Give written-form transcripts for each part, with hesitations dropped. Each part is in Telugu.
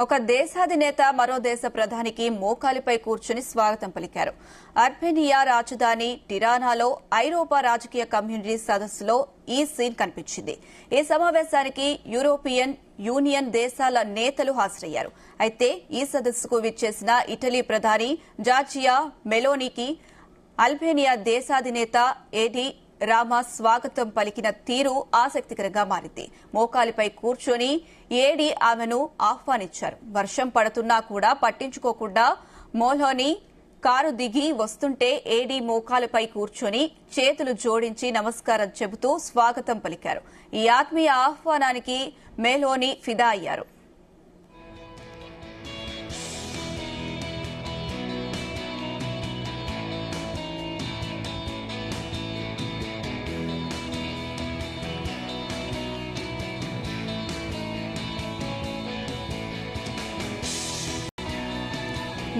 ఒక దేశాధినేత మరో దేశ ప్రధానికి మోకాలిపై కూర్చుని స్వాగతం పలికారు. అర్మేనియా రాజధాని టిరానాలో ఐరోపా రాజకీయ కమ్యూనిటీ సదస్సులో ఈ సీన్ కనిపించింది. ఈ సమావేశానికి యూరోపియన్ యూనియన్ దేశాల నేతలు హాజరయ్యారు. అయితే ఈ సదస్సుకు విచ్చేసిన ఇటలీ ప్రధాని జార్జియా మెలోనీకి అల్బేనియా దేశాధినేత ఏడి రామా స్వాగతం పలికిన తీరు ఆసక్తికరంగా మారింది. మోకాలిపై కూర్చొని ఏడి ఆమెను ఆహ్వానించారు. వర్షం పడుతున్నా కూడా పట్టించుకోకుండా మెలోనీ కారు దిగి వస్తుంటే ఏడి మోకాలిపై కూర్చొని చేతులు జోడించి నమస్కారం చెబుతూ స్వాగతం పలికారు. ఈ ఆత్మీయ ఆహ్వానానికి మెలోనీ ఫిదా అయ్యారు.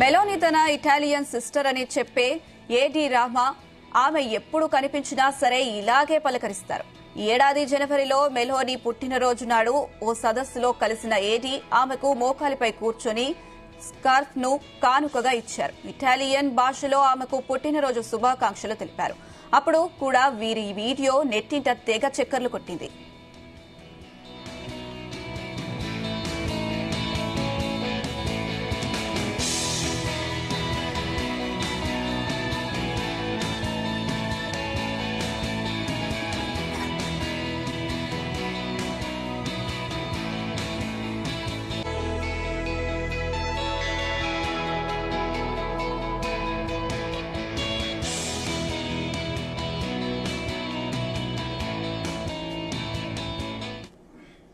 మెలోనీ తన ఇటాలియన్ సిస్టర్ అని చెప్పే ఏడి రామా ఆమె ఎప్పుడు కనిపించినా సరే ఇలాగే పలకరిస్తారు. ఈ ఏడాది జనవరిలో మెలోనీ పుట్టినరోజు నాడు ఓ సదస్సులో కలిసిన ఏడి ఆమెకు మోకాలిపై కూర్చొని స్కార్ఫ్ ను కానుకగా ఇచ్చారు. ఇటాలియన్ భాషలో ఆమెకు పుట్టినరోజు శుభాకాంక్షలు తెలిపారు. అప్పుడు కూడా వీరి వీడియో నెట్టింట తెగ చక్కర్లు కొట్టింది.